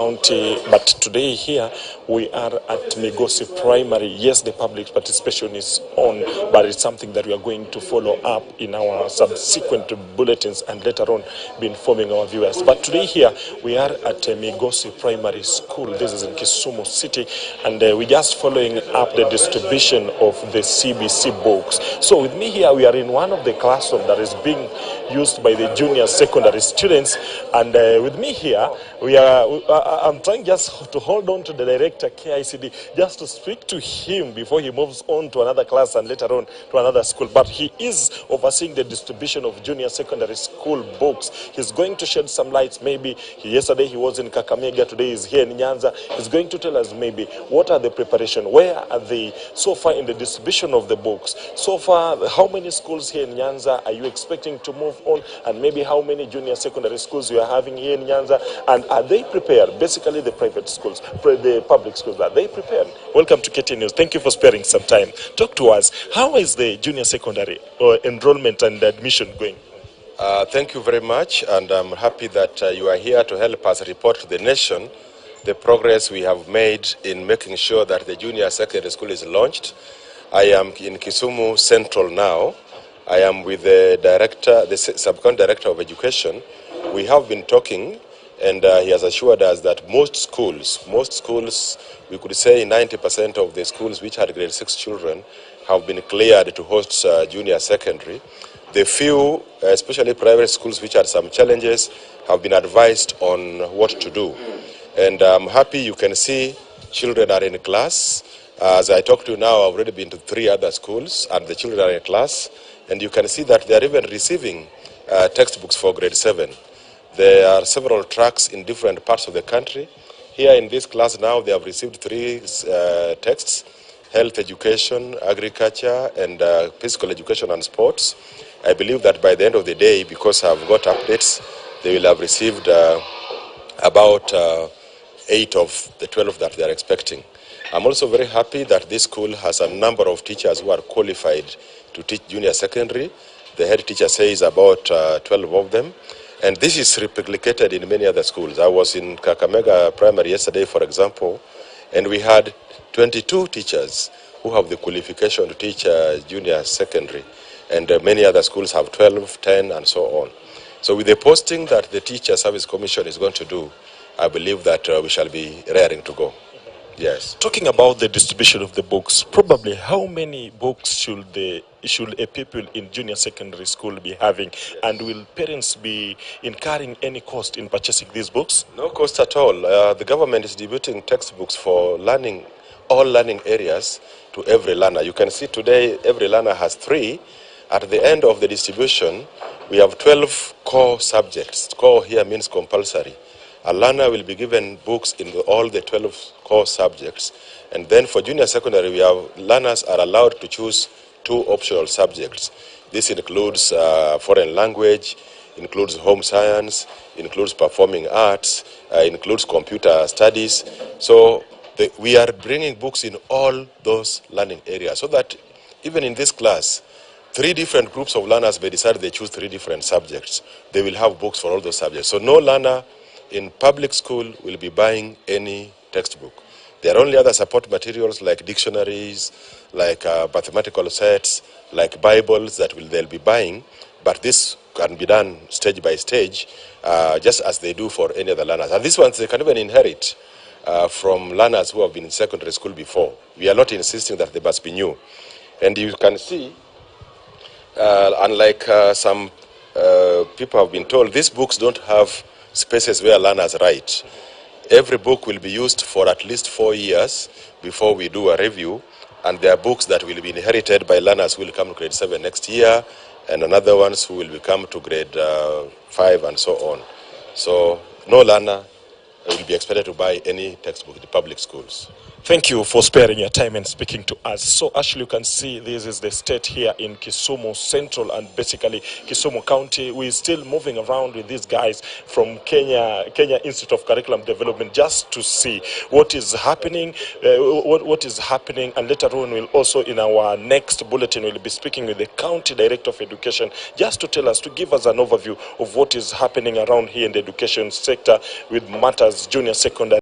County, but today here we are at Migosi Primary. Yes, the public participation is on, but it's something that we are going to follow up in our subsequent bulletins and later on be informing our viewers. But today here we are at Migosi Primary School. This is in Kisumu City, and we're just following up the distribution of the CBC books. So with me here, we are in one of the classrooms that is being used by the junior secondary students, and with me here I'm trying just to hold on to the director KICD just to speak to him before he moves on to another class and later on to another school. But he is overseeing the distribution of junior secondary school books. He's going to shed some lights. Maybe yesterday he was in Kakamega, today he's here in Nyanza. He's going to tell us maybe what are the preparation, where are they so far in the distribution of the books. So far, how many schools here in Nyanza are you expecting to move on, and maybe how many junior secondary schools you are having here in Nyanza, and are they prepared? Basically the private schools, the public schools, are they prepared? Welcome to KTN News. Thank you for sparing some time. Talk to us. How is the junior secondary enrollment and admission going? Thank you very much, and I'm happy that you are here to help us report to the nation the progress we have made in making sure that the junior secondary school is launched. I am in Kisumu Central now. I am with the director, the sub-county director of education. We have been talking, and he has assured us that most schools, we could say 90% of the schools which had grade 6 children have been cleared to host junior secondary. The few, especially private schools which had some challenges, have been advised on what to do. And I'm happy you can see children are in class. As I talk to you now, I've already been to 3 other schools, and the children are in class. And you can see that they are even receiving textbooks for grade 7. There are several tracks in different parts of the country. Here in this class now, they have received 3 texts: health education, agriculture, and physical education and sports. I believe that by the end of the day, because I've got updates, they will have received about 8 of the 12 that they are expecting. I'm also very happy that this school has a number of teachers who are qualified to teach junior secondary. The head teacher says about 12 of them. And this is replicated in many other schools. I was in Kakamega Primary yesterday, for example, and we had 22 teachers who have the qualification to teach junior secondary. And many other schools have 12, 10, and so on. So with the posting that the Teacher Service Commission is going to do, I believe that we shall be raring to go. Yes. Talking about the distribution of the books, probably how many books should a pupil in junior secondary school be having, and will parents be incurring any cost in purchasing these books? No cost at all. The government is distributing textbooks for learning, all learning areas to every learner. You can see today every learner has 3. At the end of the distribution, we have 12 core subjects. Core here means compulsory. A learner will be given books in all the 12 core subjects. And then for junior secondary, learners are allowed to choose 2 optional subjects. This includes foreign language, includes home science, includes performing arts, includes computer studies. So we are bringing books in all those learning areas so that even in this class, 3 different groups of learners may decide they choose 3 different subjects. They will have books for all those subjects. So no learner in public school will be buying any textbook. There are only other support materials like dictionaries, like mathematical sets, like Bibles that they'll be buying, but this can be done stage by stage, just as they do for any other learners. And these ones, they can even inherit from learners who have been in secondary school before. We are not insisting that they must be new. And you can see, unlike some people have been told, these books don't have spaces where learners write. Every book will be used for at least 4 years before we do a review, and there are books that will be inherited by learners who will come to grade 7 next year, and another ones who will come to grade 5 and so on. So no learner will be expected to buy any textbook in the public schools. Thank you for sparing your time and speaking to us. So actually you can see this is the state here in Kisumu Central and basically Kisumu County. We're still moving around with these guys from Kenya Institute of Curriculum Development just to see what is happening, what is happening, and later on we'll also in our next bulletin we'll be speaking with the County Director of Education just to tell us, to give us an overview of what is happening around here in the education sector with matters junior secondary